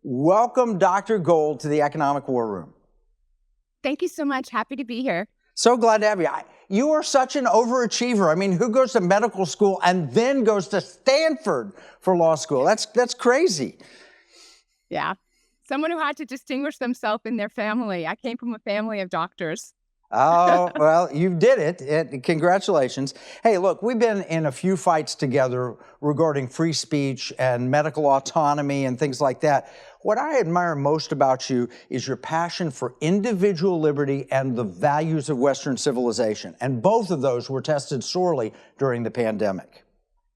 Welcome, Dr. Gold, to the Economic War Room. Thank you so much. Happy to be here. So glad to have you. You are such an overachiever. I mean, who goes to medical school and then goes to Stanford for law school? That's crazy. Yeah. Someone who had to distinguish themselves in their family. I came from a family of doctors. Oh, well, you did it. Congratulations. Hey, look, we've been in a few fights together regarding free speech and medical autonomy and things like that. What I admire most about you is your passion for individual liberty and the values of Western civilization. And both of those were tested sorely during the pandemic.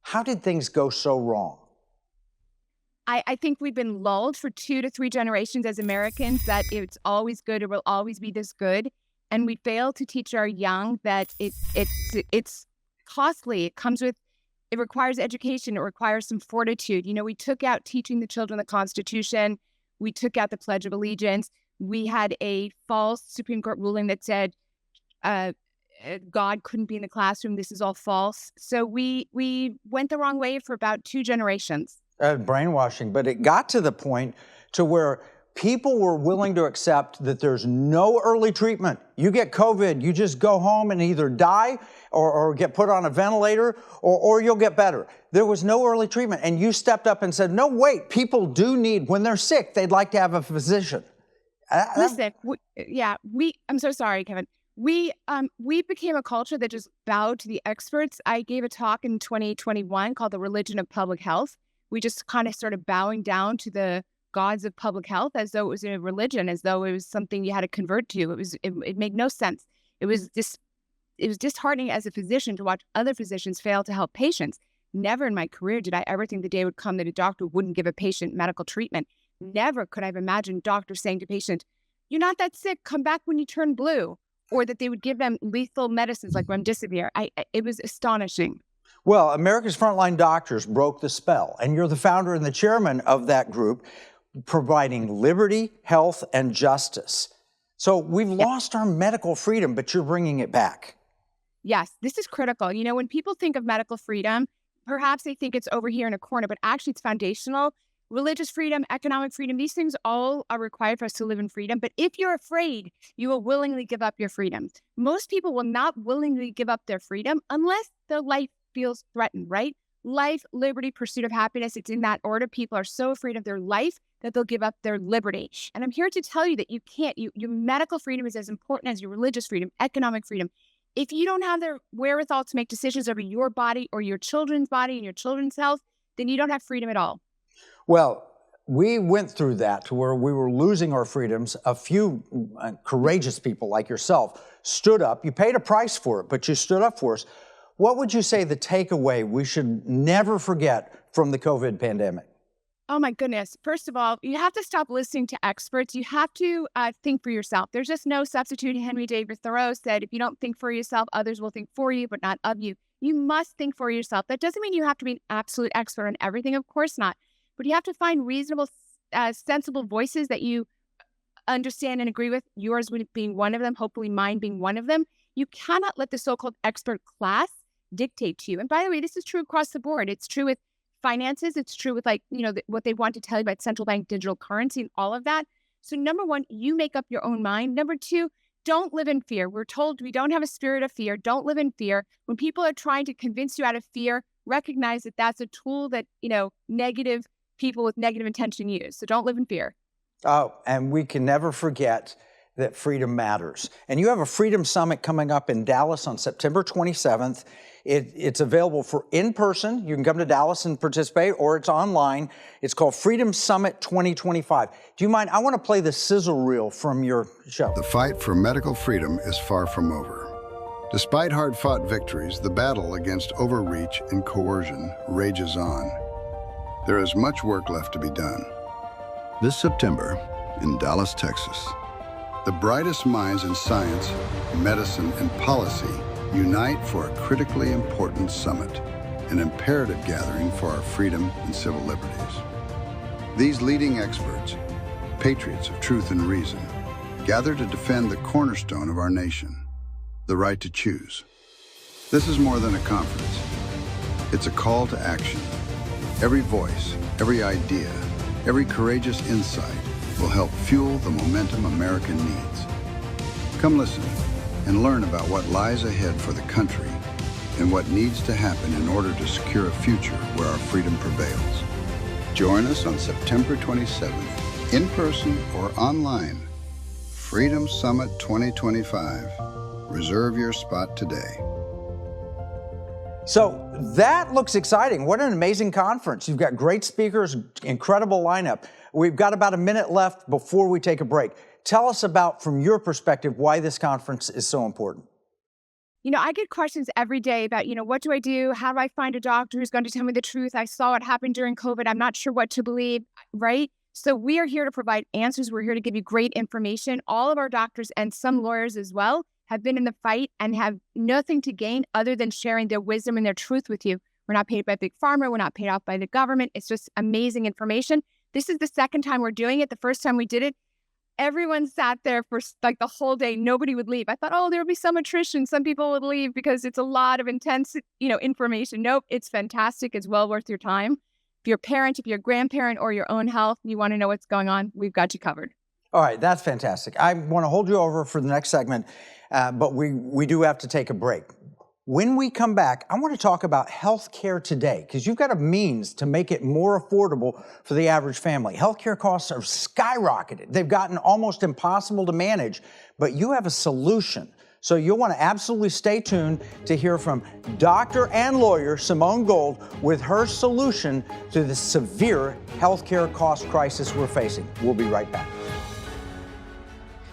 How did things go so wrong? I think we've been lulled for 2 to 3 generations as Americans that it's always good, it will always be this good. And we fail to teach our young that it's costly. It requires education. It requires some fortitude. You know, we took out teaching the children the Constitution. We took out the Pledge of Allegiance. We had a false Supreme Court ruling that said God couldn't be in the classroom. This is all false. So we went the wrong way for about 2 generations. Brainwashing, but it got to the point to where people were willing to accept that there's no early treatment. You get COVID, you just go home and either die or get put on a ventilator or you'll get better. There was no early treatment. And you stepped up and said, no, wait, people do need, when they're sick, they'd like to have a physician. Listen, I'm so sorry, Kevin. We became a culture that just bowed to the experts. I gave a talk in 2021 called The Religion of Public Health. We just kind of started bowing down to the gods of public health as though it was a religion, as though it was something you had to convert to. It made no sense. It was disheartening as a physician to watch other physicians fail to help patients. Never in my career did I ever think the day would come that a doctor wouldn't give a patient medical treatment. Never could I have imagined doctors saying to patients, "You're not that sick, come back when you turn blue," or that they would give them lethal medicines like remdesivir. It was astonishing. Well, America's Frontline Doctors broke the spell, and you're the founder and the chairman of that group, providing liberty, health, and justice. So we've lost our medical freedom, but you're bringing it back. Yes, this is critical. You know, when people think of medical freedom, perhaps they think it's over here in a corner, but actually it's foundational. Religious freedom, economic freedom, these things all are required for us to live in freedom. But if you're afraid, you will willingly give up your freedom. Most people will not willingly give up their freedom unless their life feels threatened, right? Life, liberty, pursuit of happiness. It's in that order. People are so afraid of their life that they'll give up their liberty. And I'm here to tell you that you can't. Your medical freedom is as important as your religious freedom, economic freedom. If you don't have the wherewithal to make decisions over your body or your children's body and your children's health, then you don't have freedom at all. Well, we went through that to where we were losing our freedoms. A few courageous people like yourself stood up. You paid a price for it, but you stood up for us. What would you say the takeaway we should never forget from the COVID pandemic? Oh, my goodness. First of all, you have to stop listening to experts. You have to think for yourself. There's just no substitute. Henry David Thoreau said, if you don't think for yourself, others will think for you, but not of you. You must think for yourself. That doesn't mean you have to be an absolute expert on everything. Of course not. But you have to find reasonable, sensible voices that you understand and agree with, yours being one of them, hopefully mine being one of them. You cannot let the so-called expert class dictate to you. And by the way, this is true across the board. It's true with finances. It's true with what they want to tell you about central bank digital currency and all of that. So number one, you make up your own mind. Number two, don't live in fear. We're told we don't have a spirit of fear. Don't live in fear. When people are trying to convince you out of fear, recognize that that's a tool that, negative people with negative intention use. So don't live in fear. Oh, and we can never forget that freedom matters. And you have a Freedom Summit coming up in Dallas on September 27th. It's available for in-person. You can come to Dallas and participate, or it's online. It's called Freedom Summit 2025. Do you mind? I want to play the sizzle reel from your show. The fight for medical freedom is far from over. Despite hard-fought victories, the battle against overreach and coercion rages on. There is much work left to be done. This September, in Dallas, Texas, the brightest minds in science, medicine, and policy unite for a critically important summit, an imperative gathering for our freedom and civil liberties. These leading experts, patriots of truth and reason, gather to defend the cornerstone of our nation, the right to choose. This is more than a conference. It's a call to action. Every voice, every idea, Every courageous insight will help fuel the momentum America needs. Come listen and learn about what lies ahead for the country and what needs to happen in order to secure a future where our freedom prevails. Join us on September 27th, in person or online. Freedom Summit 2025. Reserve your spot today. So that looks exciting. What an amazing conference. You've got great speakers, incredible lineup. We've got about a minute left before we take a break. Tell us about, from your perspective, why this conference is so important. I get questions every day about, what do I do? How do I find a doctor who's going to tell me the truth? I saw what happened during COVID. I'm not sure what to believe, right? So we are here to provide answers. We're here to give you great information. All of our doctors and some lawyers as well have been in the fight and have nothing to gain other than sharing their wisdom and their truth with you. We're not paid by Big Pharma. We're not paid off by the government. It's just amazing information. This is the second time we're doing it. The first time we did it, everyone sat there for like the whole day. Nobody would leave. I thought, there would be some attrition. Some people would leave because it's a lot of intense, information. Nope, it's fantastic. It's well worth your time. If you're a parent, if you're a grandparent, or your own health, you want to know what's going on, we've got you covered. All right, that's fantastic. I want to hold you over for the next segment, but we do have to take a break. When we come back, I want to talk about health care today, because you've got a means to make it more affordable for the average family. Healthcare costs are skyrocketed. They've gotten almost impossible to manage, but you have a solution. So you'll want to absolutely stay tuned to hear from doctor and lawyer Simone Gold with her solution to the severe healthcare cost crisis we're facing. We'll be right back.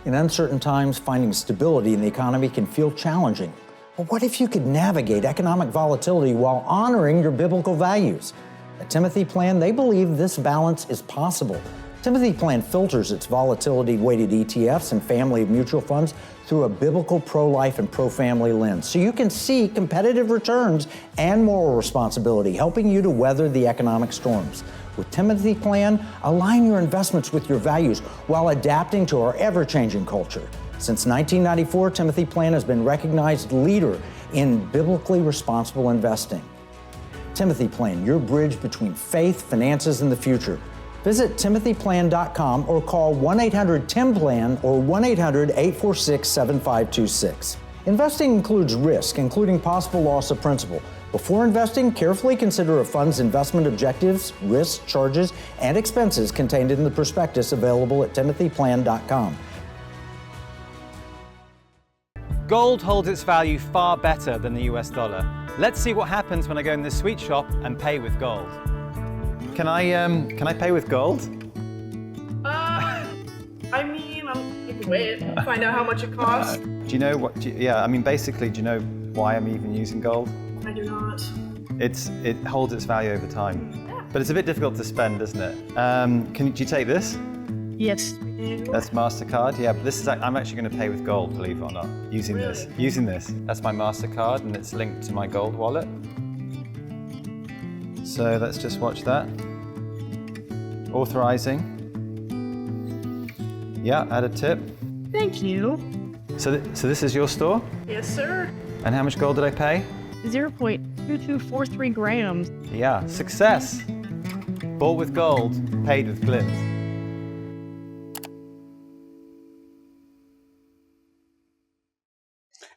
In uncertain times, finding stability in the economy can feel challenging. But what if you could navigate economic volatility while honoring your biblical values? At Timothy Plan, they believe this balance is possible. Timothy Plan filters its volatility-weighted ETFs and family of mutual funds through a biblical pro-life and pro-family lens, so you can see competitive returns and moral responsibility, helping you to weather the economic storms. With Timothy Plan, align your investments with your values while adapting to our ever-changing culture. Since 1994, Timothy Plan has been recognized leader in biblically responsible investing. Timothy Plan, your bridge between faith, finances, and the future. Visit timothyplan.com or call 1-800-TIM-PLAN or 1-800-846-7526. Investing includes risk, including possible loss of principal. Before investing, carefully consider a fund's investment objectives, risks, charges, and expenses contained in the prospectus available at timothyplan.com. Gold holds its value far better than the US dollar. Let's see what happens when I go in this sweet shop and pay with gold. Can I pay with gold? You can wait, find out how much it costs. Do you know what? Basically, do you know why I'm even using gold? I do not. It holds its value over time, but it's a bit difficult to spend, isn't it? Do you take this? Yes. That's MasterCard. Yeah, but I'm actually going to pay with gold, believe it or not, using this. That's my MasterCard, and it's linked to my gold wallet. So let's just watch that. Authorizing. Yeah, add a tip. Thank you. So this is your store? Yes, sir. And how much gold did I pay? 0.2243 grams. Yeah, success. Bought with gold, paid with glint.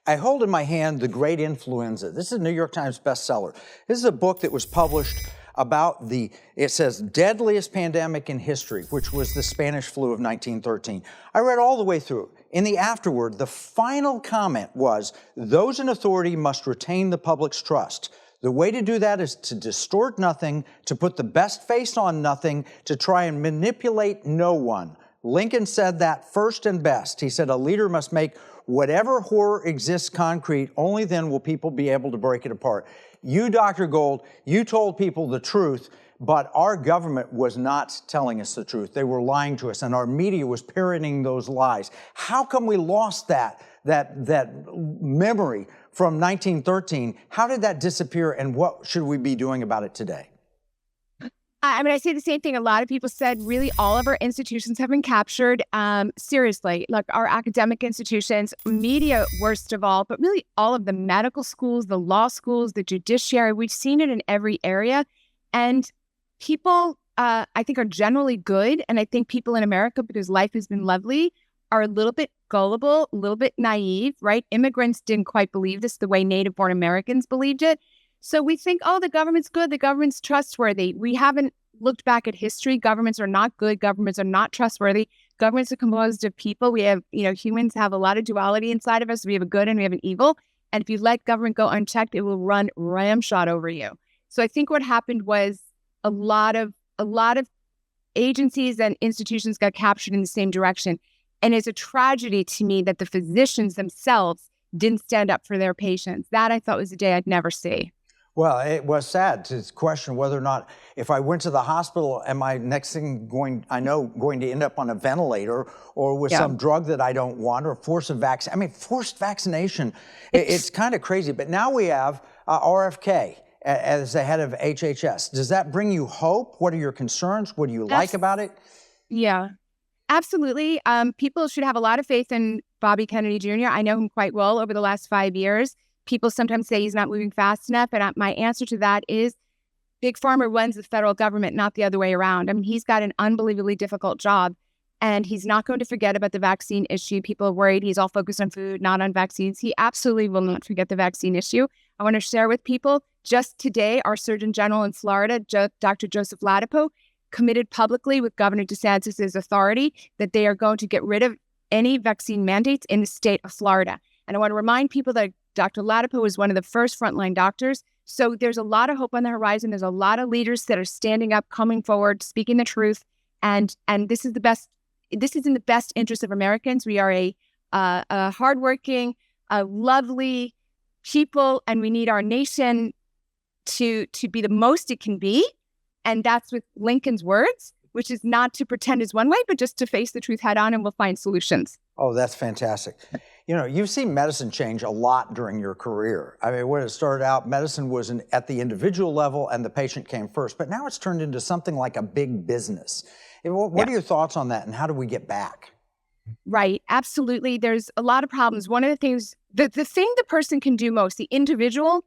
I hold in my hand The Great Influenza. This is a New York Times bestseller. This is a book that was published about it says, deadliest pandemic in history, which was the Spanish flu of 1913. I read all the way through. In the afterword, the final comment was, those in authority must retain the public's trust. The way to do that is to distort nothing, to put the best face on nothing, to try and manipulate no one. Lincoln said that first and best. He said a leader must make whatever horror exists concrete, only then will people be able to break it apart. You, Dr. Gold, you told people the truth, but our government was not telling us the truth. They were lying to us, and our media was parroting those lies. How come we lost that memory from 1913? How did that disappear, and what should we be doing about it today? I say the same thing. A lot of people said really all of our institutions have been captured. Seriously, like our academic institutions, media worst of all, but really all of the medical schools, the law schools, the judiciary, we've seen it in every area. And people I think, are generally good. And I think people in America, because life has been lovely, are a little bit gullible, a little bit naive, right? Immigrants didn't quite believe this the way native-born Americans believed it. So we think, oh, the government's good, the government's trustworthy. We haven't looked back at history. Governments are not good. Governments are not trustworthy. Governments are composed of people. We have, humans have a lot of duality inside of us. We have a good and we have an evil. And if you let government go unchecked, it will run ramshot over you. So I think what happened was a lot of agencies and institutions got captured in the same direction. And it's a tragedy to me that the physicians themselves didn't stand up for their patients. That I thought was a day I'd never see. Well, it was sad to question whether or not, if I went to the hospital, am I next thing going to end up on a ventilator or with some drug that I don't want, or forced vaccination. It's kind of crazy. But now we have RFK as the head of HHS. Does that bring you hope? What are your concerns? What do you like about it? Yeah, absolutely. People should have a lot of faith in Bobby Kennedy Jr. I know him quite well over the last 5 years. People sometimes say he's not moving fast enough. And my answer to that is Big Pharma runs the federal government, not the other way around. I mean, he's got an unbelievably difficult job, and he's not going to forget about the vaccine issue. People are worried he's all focused on food, not on vaccines. He absolutely will not forget the vaccine issue. I want to share with people, just today, our Surgeon General in Florida, Dr. Joseph Ladapo, committed publicly with Governor DeSantis' authority that they are going to get rid of any vaccine mandates in the state of Florida. And I want to remind people that Dr. Ladapo was one of the first frontline doctors. So there's a lot of hope on the horizon. There's a lot of leaders that are standing up, coming forward, speaking the truth. And this is in the best interest of Americans. We are a hardworking, lovely people, and we need our nation to be the most it can be. And that's with Lincoln's words, which is not to pretend is one way, but just to face the truth head on, and we'll find solutions. Oh, that's fantastic. You've seen medicine change a lot during your career. I mean, when it started out, medicine was at the individual level and the patient came first, but now it's turned into something like a big business. What are your thoughts on that, and how do we get back? Right, absolutely. There's a lot of problems. One of the things, the thing the person can do most, the individual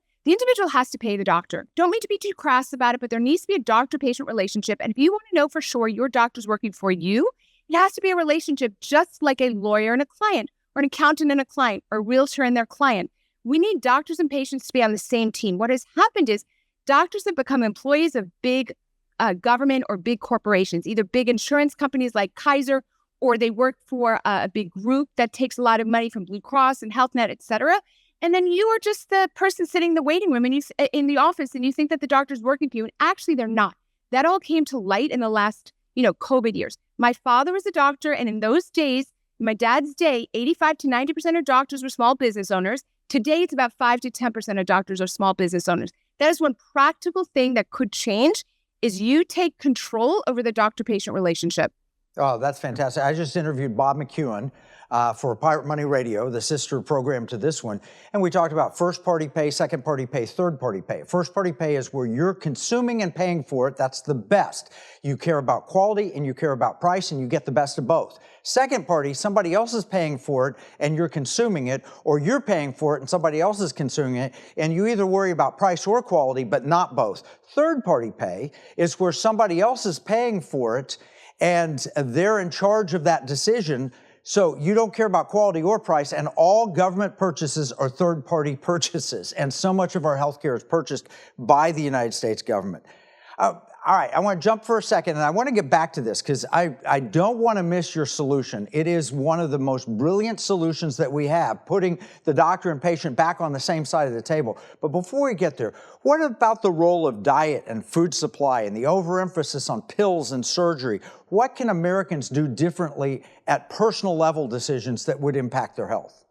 has to pay the doctor. Don't mean to be too crass about it, but there needs to be a doctor-patient relationship. And if you want to know for sure your doctor's working for you, it has to be a relationship just like a lawyer and a client, or an accountant and a client, or a realtor and their client. We need doctors and patients to be on the same team. What has happened is doctors have become employees of big government or big corporations, either big insurance companies like Kaiser, or they work for a big group that takes a lot of money from Blue Cross and HealthNet, et cetera. And then you are just the person sitting in the waiting room and in the office, and you think that the doctor's working for you, and actually they're not. That all came to light in the last, COVID years. My father was a doctor, and in those days, my dad's day, 85 to 90% of doctors were small business owners. Today, it's about 5 to 10% of doctors are small business owners. That is one practical thing that could change, is you take control over the doctor-patient relationship. Oh, that's fantastic. I just interviewed Bob McEwen for Pirate Money Radio, the sister program to this one. And we talked about first-party pay, second-party pay, third-party pay. First-party pay is where you're consuming and paying for it. That's the best. You care about quality and you care about price, and you get the best of both. Second party, somebody else is paying for it and you're consuming it, or you're paying for it and somebody else is consuming it, and you either worry about price or quality, but not both. Third-party pay is where somebody else is paying for it and they're in charge of that decision. So you don't care about quality or price, and all government purchases are third-party purchases. And so much of our healthcare is purchased by the United States government. All right, I want to jump for a second, and I want to get back to this because I don't want to miss your solution. It is one of the most brilliant solutions that we have, putting the doctor and patient back on the same side of the table. But before we get there, what about the role of diet and food supply and the overemphasis on pills and surgery? What can Americans do differently at personal level decisions that would impact their health?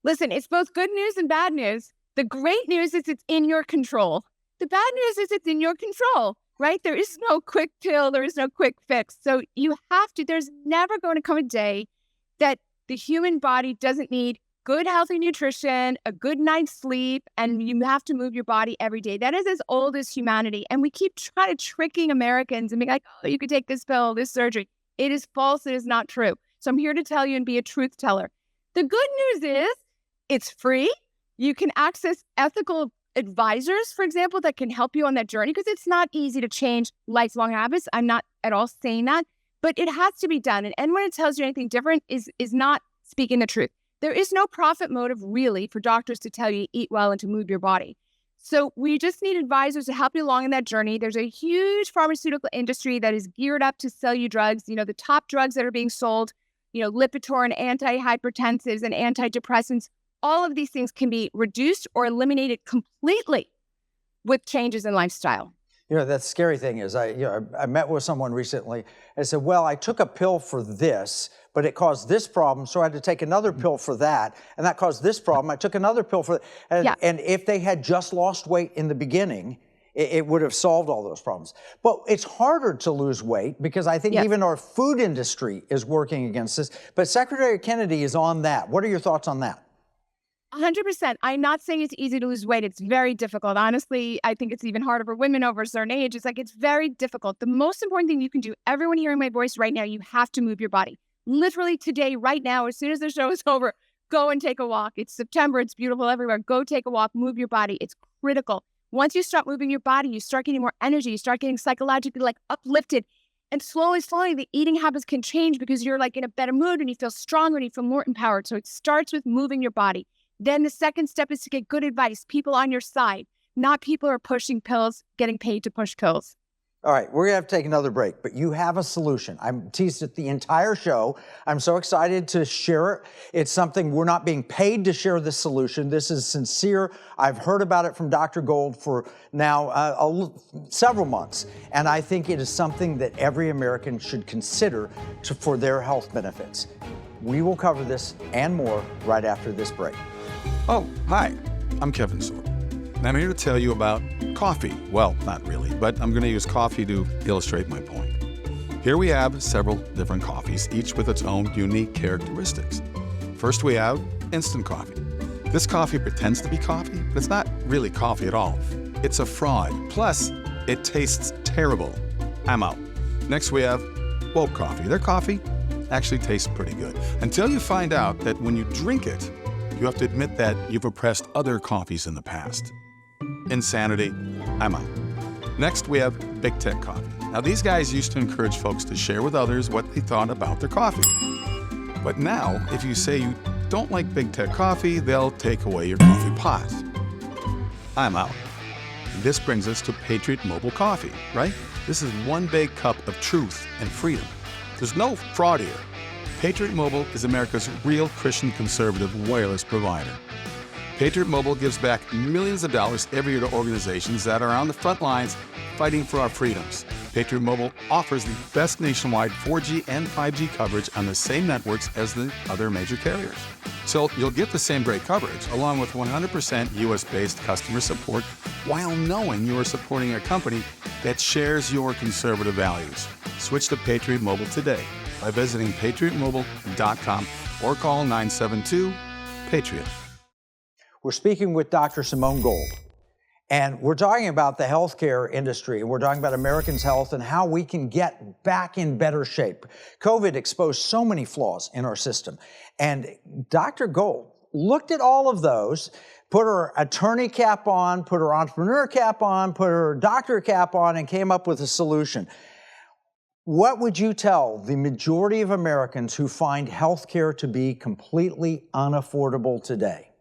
Listen, it's both good news and bad news. The great news is it's in your control. The bad news is it's in your control. Right? There is no quick pill. There is no quick fix. So you have to, there's never going to come a day that the human body doesn't need good, healthy nutrition, a good night's sleep, and you have to move your body every day. That is as old as humanity. And we keep trying to tricking Americans and be like, oh, you could take this pill, this surgery. It is false. It is not true. So I'm here to tell you and be a truth teller. The good news is it's free. You can access ethical advisors, for example, that can help you on that journey, because it's not easy to change lifelong habits. I'm not at all saying that, but it has to be done. And anyone who tells you anything different is not speaking the truth. There is no profit motive really for doctors to tell you to eat well and to move your body. So we just need advisors to help you along in that journey. There's a huge pharmaceutical industry that is geared up to sell you drugs. You know, the top drugs that are being sold, you know, Lipitor and antihypertensives and antidepressants, all of these things can be reduced or eliminated completely with changes in lifestyle. You know, that scary thing is, I met with someone recently and said, well, I took a pill for this, but it caused this problem, so I had to take another pill for that, and that caused this problem. I took another pill for that. And if they had just lost weight in the beginning, it would have solved all those problems. But it's harder to lose weight because I think even our food industry is working against this. But Secretary Kennedy is on that. What are your thoughts on that? 100%. I'm not saying it's easy to lose weight. It's very difficult. Honestly, I think it's even harder for women over a certain age. It's like, it's very difficult. The most important thing you can do, everyone hearing my voice right now, you have to move your body. Literally today, right now, as soon as the show is over, go and take a walk. It's September. It's beautiful everywhere. Go take a walk, move your body. It's critical. Once you start moving your body, you start getting more energy. You start getting psychologically like uplifted. And slowly, the eating habits can change because you're like in a better mood and you feel stronger and you feel more empowered. So it starts with moving your body. Then the second step is to get good advice, people on your side, not people who are pushing pills, getting paid to push pills. All right, we're gonna have to take another break, but you have a solution. I'm teased it the entire show. I'm so excited to share it. It's something we're not being paid to share this solution. This is sincere. I've heard about it from Dr. Gold for now several months, and I think it is something that every American should consider for their health benefits. We will cover this and more right after this break. Oh, hi, I'm Kevin Sorb, and I'm here to tell you about coffee. Well, not really, but I'm going to use coffee to illustrate my point. Here we have several different coffees, each with its own unique characteristics. First, we have instant coffee. This coffee pretends to be coffee, but it's not really coffee at all. It's a fraud. Plus, it tastes terrible. I'm out. Next, we have woke coffee. Their coffee actually tastes pretty good, until you find out that when you drink it, you have to admit that you've oppressed other coffees in the past. Insanity. I'm out. Next, we have Big Tech Coffee. Now, these guys used to encourage folks to share with others what they thought about their coffee. But now, if you say you don't like Big Tech Coffee, they'll take away your coffee pot. I'm out. This brings us to Patriot Mobile Coffee, right? This is one big cup of truth and freedom. There's no fraud here. Patriot Mobile is America's real Christian conservative wireless provider. Patriot Mobile gives back millions of dollars every year to organizations that are on the front lines fighting for our freedoms. Patriot Mobile offers the best nationwide 4G and 5G coverage on the same networks as the other major carriers. So you'll get the same great coverage, along with 100% US-based customer support, while knowing you are supporting a company that shares your conservative values. Switch to Patriot Mobile today by visiting patriotmobile.com or call 972-PATRIOT. We're speaking with Dr. Simone Gold, and we're talking about the healthcare industry, and we're talking about Americans' health and how we can get back in better shape. COVID exposed so many flaws in our system, and Dr. Gold looked at all of those, put her attorney cap on, put her entrepreneur cap on, put her doctor cap on, and came up with a solution. What would you tell the majority of Americans who find healthcare to be completely unaffordable today?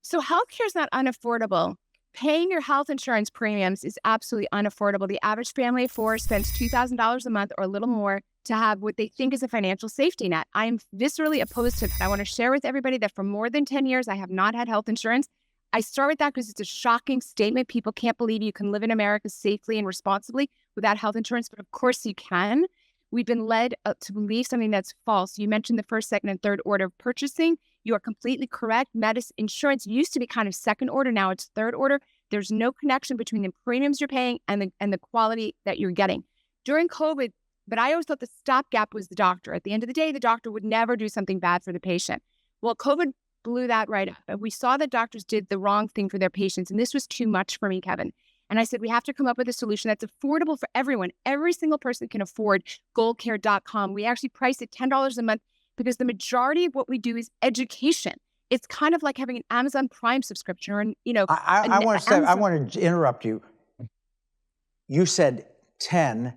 So healthcare is not unaffordable. Paying your health insurance premiums is absolutely unaffordable. The average family of four spends $2,000 a month or a little more to have what they think is a financial safety net. I am viscerally opposed to that. I want to share with everybody that for more than 10 years, I have not had health insurance. I start with that because it's a shocking statement. People can't believe you can live in America safely and responsibly without health insurance, but of course you can. We've been led to believe something that's false. You mentioned the first, second, and third order of purchasing. You are completely correct. Medicine insurance used to be kind of second order. Now it's third order. There's no connection between the premiums you're paying and the quality that you're getting. During COVID, but I always thought the stopgap was the doctor. At the end of the day, the doctor would never do something bad for the patient. Well, COVID blew that right up. And we saw that doctors did the wrong thing for their patients. And this was too much for me, Kevin. And I said, we have to come up with a solution that's affordable for everyone. Every single person can afford goldcare.com. We actually price it $10 a month because the majority of what we do is education. It's kind of like having an Amazon Prime subscription or I want to say, I want to interrupt you. You said $10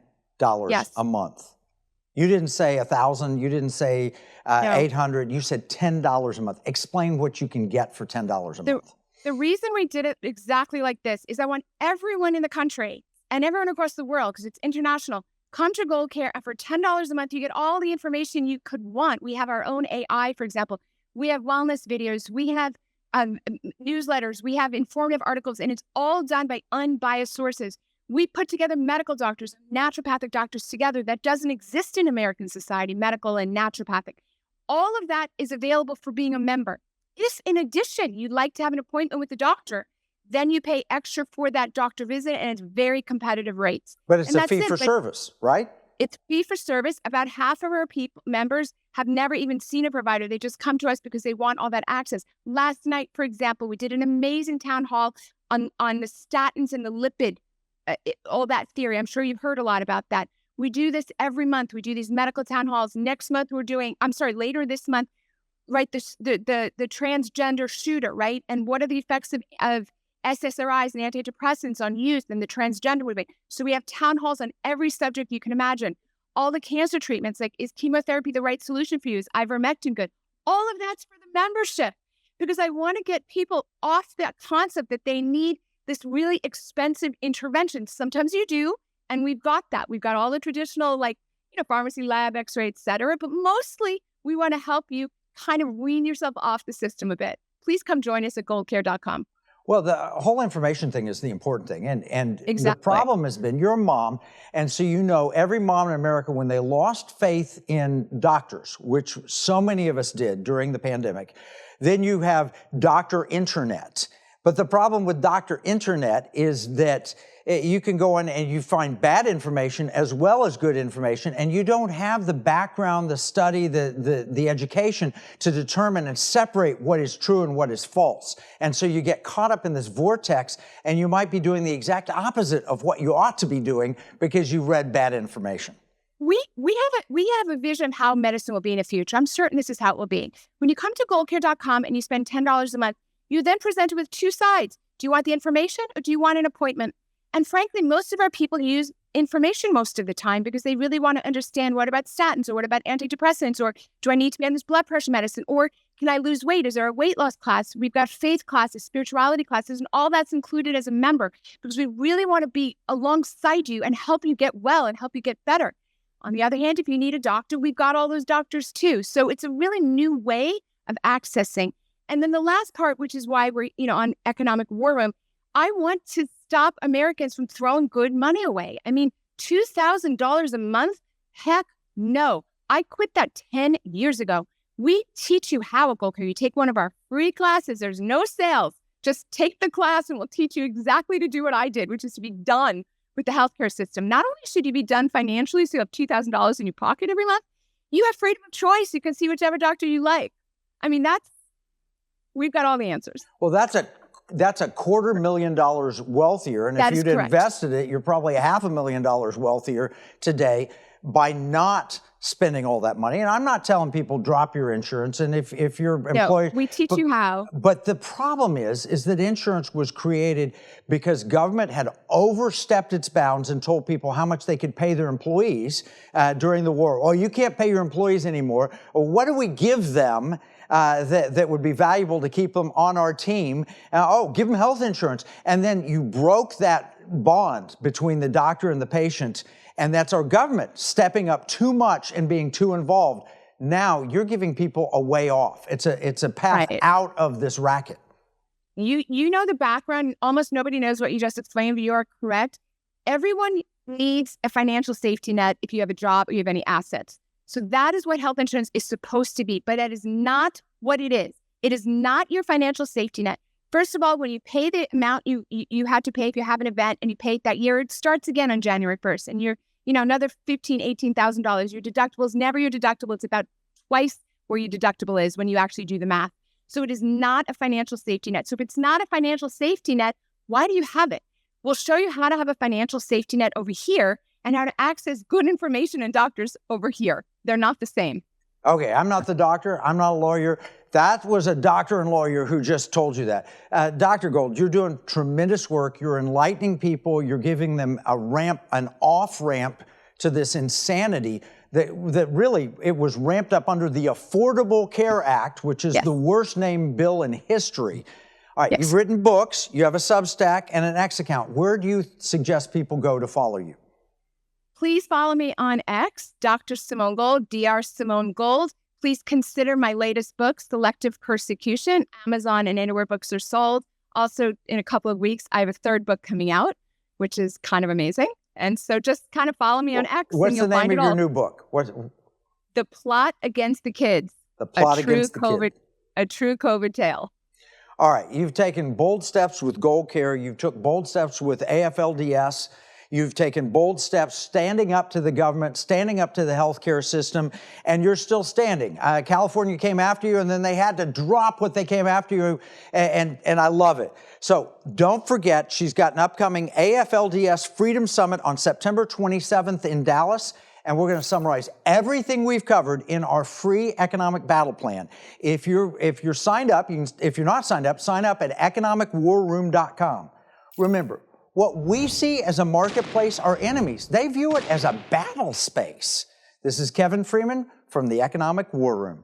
Yes. a month. You didn't say 1,000. You didn't say 800. You said $10 a month. Explain what you can get for $10 a month. The reason we did it exactly like this is I want everyone in the country and everyone across the world, because it's international, come to Gold Care, and for $10 a month, you get all the information you could want. We have our own AI, for example. We have wellness videos. We have newsletters. We have informative articles, and it's all done by unbiased sources. We put together medical doctors, naturopathic doctors together. That doesn't exist in American society, medical and naturopathic. All of that is available for being a member. If, in addition, you'd like to have an appointment with the doctor, then you pay extra for that doctor visit, and it's very competitive rates. But it's a fee for service, right? It's fee for service. About half of our members have never even seen a provider. They just come to us because they want all that access. Last night, for example, we did an amazing town hall on the statins and the lipid, all that theory. I'm sure you've heard a lot about that. We do this every month. We do these medical town halls. Next month, later this month, right, the transgender shooter, right? And what are the effects of SSRIs and antidepressants on youth and the transgender movement? So we have town halls on every subject you can imagine. All the cancer treatments, like, is chemotherapy the right solution for you? Is ivermectin good? All of that's for the membership, because I want to get people off that concept that they need this really expensive intervention. Sometimes you do, and we've got that. We've got all the traditional, pharmacy, lab, x-ray, et cetera. But mostly we want to help you kind of wean yourself off the system a bit. Please come join us at goldcare.com. Well, the whole information thing is the important thing. And Exactly. The problem has been, you're a mom, and so every mom in America, when they lost faith in doctors, which so many of us did during the pandemic, then you have Dr. Internet. But the problem with Dr. Internet is that you can go in and you find bad information as well as good information, and you don't have the background, the study, the education to determine and separate what is true and what is false. And so you get caught up in this vortex, and you might be doing the exact opposite of what you ought to be doing because you read bad information. We have a vision of how medicine will be in the future. I'm certain this is how it will be. When you come to goldcare.com and you spend $10 a month, you're then presented with two sides. Do you want the information or do you want an appointment? And frankly, most of our people use information most of the time because they really want to understand, what about statins, or what about antidepressants, or do I need to be on this blood pressure medicine, or can I lose weight? Is there a weight loss class? We've got faith classes, spirituality classes, and all that's included as a member because we really want to be alongside you and help you get well and help you get better. On the other hand, if you need a doctor, we've got all those doctors too. So it's a really new way of accessing. And then the last part, which is why we're, on Economic War Room, I want to stop Americans from throwing good money away. I mean, $2,000 a month? Heck no. I quit that 10 years ago. We teach you how at Gold Care. You take one of our free classes. There's no sales. Just take the class and we'll teach you exactly to do what I did, which is to be done with the healthcare system. Not only should you be done financially, so you have $2,000 in your pocket every month, you have freedom of choice. You can see whichever doctor you like. I mean, we've got all the answers. Well, that's a $250,000 wealthier. And if you'd invested it, you're probably $500,000 wealthier today by not spending all that money. And I'm not telling people drop your insurance. And if your employer... No, we teach you how. But the problem is that insurance was created because government had overstepped its bounds and told people how much they could pay their employees during the war. Oh, you can't pay your employees anymore. Well, what do we give them that would be valuable to keep them on our team? Give them health insurance. And then you broke that bond between the doctor and the patient. And that's our government stepping up too much and being too involved. Now you're giving people a way off. It's a path out of this racket. You know the background. Almost nobody knows what you just explained, but you are correct. Everyone needs a financial safety net if you have a job or you have any assets. So that is what health insurance is supposed to be, but that is not what it is. It is not your financial safety net. First of all, when you pay the amount you had to pay if you have an event and you pay it that year, it starts again on January 1st. And you're, another $15,000, $18,000. Your deductible is never your deductible. It's about twice where your deductible is when you actually do the math. So it is not a financial safety net. So if it's not a financial safety net, why do you have it? We'll show you how to have a financial safety net over here and how to access good information and doctors over here. They're not the same. Okay, I'm not the doctor. I'm not a lawyer. That was a doctor and lawyer who just told you that. Dr. Gold, you're doing tremendous work. You're enlightening people. You're giving them a ramp, an off-ramp to this insanity that really, it was ramped up under the Affordable Care Act, which is the worst named bill in history. All right, you've written books, you have a Substack and an X account. Where do you suggest people go to follow you? Please follow me on X, Dr. Simone Gold, Dr. Simone Gold. Please consider my latest book, Selective Persecution, Amazon and anywhere books are sold. Also, in a couple of weeks, I have a third book coming out, which is kind of amazing. And so just kind of follow me on X. What's the name of your new book? The Plot Against the Kids. The Plot Against the Kids. A true COVID tale. All right, you've taken bold steps with Gold Care. You've took bold steps with AFLDS. You've taken bold steps standing up to the government, standing up to the healthcare system, and you're still standing. California came after you, and then they had to drop what they came after you, and I love it. So don't forget, she's got an upcoming AFLDS Freedom Summit on September 27th in Dallas, and we're going to summarize everything we've covered in our free economic battle plan. If you're signed up, if you're not signed up, sign up at economicwarroom.com. Remember, what we see as a marketplace are enemies. They view it as a battle space. This is Kevin Freeman from the Economic War Room.